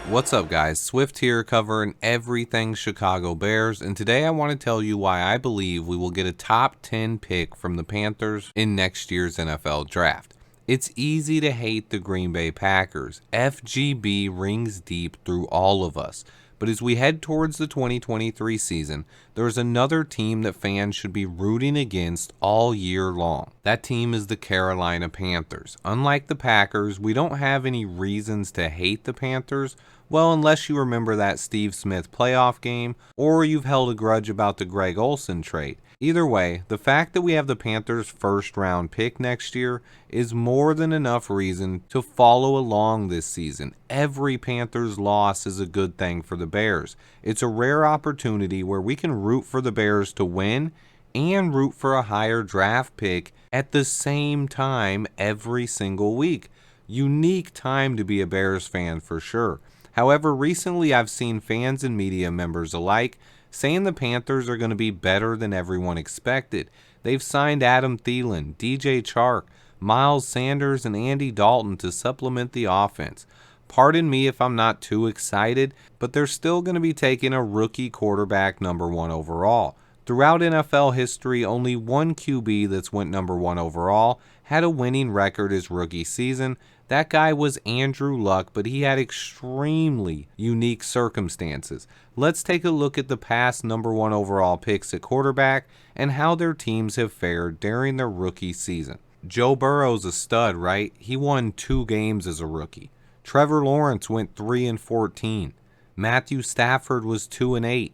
What's up guys, Swift here covering everything Chicago Bears, and today I want to tell you why I believe we will get a top 10 pick from the Panthers in next year's NFL draft. It's easy to hate the Green Bay Packers. FGB rings deep through all of us. But as we head towards the 2023 season, there's another team that fans should be rooting against all year long. That team is the Carolina Panthers. Unlike the Packers, we don't have any reasons to hate the Panthers. Well, unless you remember that Steve Smith playoff game, or you've held a grudge about the Greg Olsen trade. Either way, the fact that we have the Panthers' first-round pick next year is more than enough reason to follow along this season. Every Panthers loss is a good thing for the Bears. It's a rare opportunity where we can root for the Bears to win and root for a higher draft pick at the same time every single week. Unique time to be a Bears fan for sure. However, recently I've seen fans and media members alike saying the Panthers are going to be better than everyone expected. They've signed Adam Thielen, DJ Chark, Miles Sanders, and Andy Dalton to supplement the offense. Pardon me if I'm not too excited, but they're still going to be taking a rookie quarterback number 1 overall. Throughout NFL history, only one QB that's went number 1 overall had a winning record his rookie season. That guy was Andrew Luck, but he had extremely unique circumstances. Let's take a look at the past number 1 overall picks at quarterback and how their teams have fared during their rookie season. Joe Burrow's a stud, right? He won 2 games as a rookie. Trevor Lawrence went 3-14. Matthew Stafford was 2-8.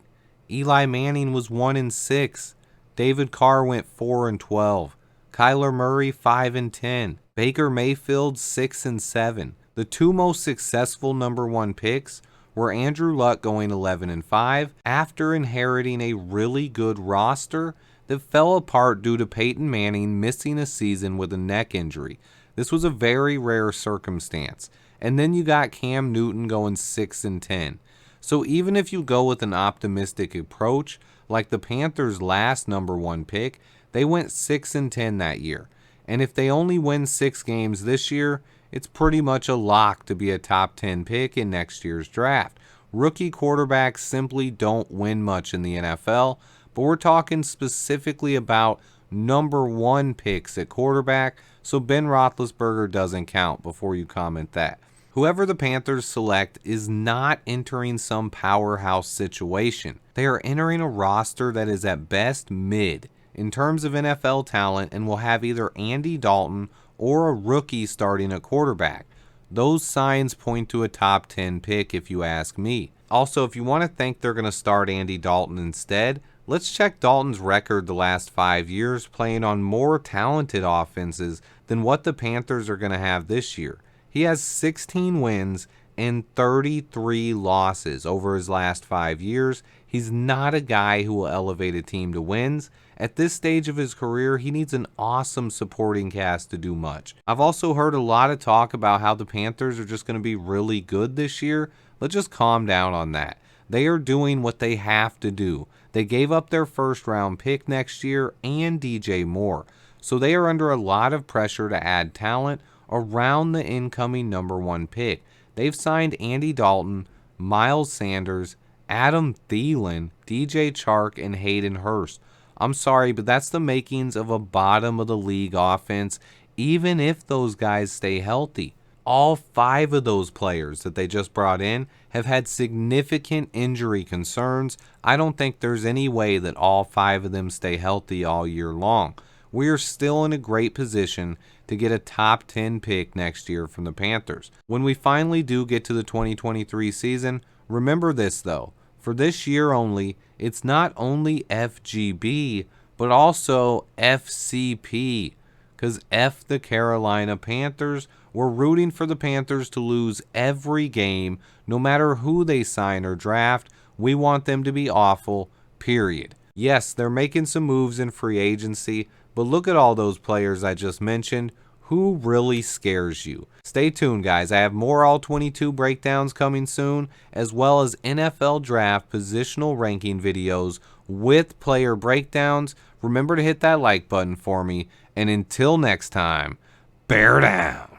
Eli Manning was 1-6. David Carr went 4-12. Kyler Murray 5-10. Baker Mayfield 6-7. The 2 most successful number 1 picks were Andrew Luck going 11-5 after inheriting a really good roster that fell apart due to Peyton Manning missing a season with a neck injury. This was a very rare circumstance. And then you got Cam Newton going 6-10. So even if you go with an optimistic approach, like the Panthers' last number 1 pick, they went 6-10 that year. And if they only win 6 games this year, it's pretty much a lock to be a top 10 pick in next year's draft. Rookie quarterbacks simply don't win much in the NFL, but we're talking specifically about number 1 picks at quarterback, so Ben Roethlisberger doesn't count before you comment that. Whoever the Panthers select is not entering some powerhouse situation. They are entering a roster that is at best mid in terms of NFL talent and will have either Andy Dalton or a rookie starting at quarterback. Those signs point to a top 10 pick if you ask me. Also, if you want to think they're going to start Andy Dalton instead, let's check Dalton's record the last 5 years playing on more talented offenses than what the Panthers are going to have this year. He has 16 wins and 33 losses over his last 5 years. He's not a guy who will elevate a team to wins. At this stage of his career, he needs an awesome supporting cast to do much. I've also heard a lot of talk about how the Panthers are just going to be really good this year. Let's just calm down on that. They are doing what they have to do. They gave up their first round pick next year and DJ Moore. So they are under a lot of pressure to add talent around the incoming number 1 pick. They've signed Andy Dalton, Miles Sanders, Adam Thielen, DJ Chark, and Hayden Hurst. I'm sorry, but that's the makings of a bottom-of-the-league offense, even if those guys stay healthy. All 5 of those players that they just brought in have had significant injury concerns. I don't think there's any way that all 5 of them stay healthy all year long. We are still in a great position to get a top 10 pick next year from the Panthers. When we finally do get to the 2023 season, remember this though. For this year only, it's not only FGB, but also FCP. Because F the Carolina Panthers, we're rooting for the Panthers to lose every game, no matter who they sign or draft. We want them to be awful, period. Yes, they're making some moves in free agency, but look at all those players I just mentioned. Who really scares you? Stay tuned, guys. I have more All-22 breakdowns coming soon, as well as NFL Draft positional ranking videos with player breakdowns. Remember to hit that like button for me. And until next time, bear down.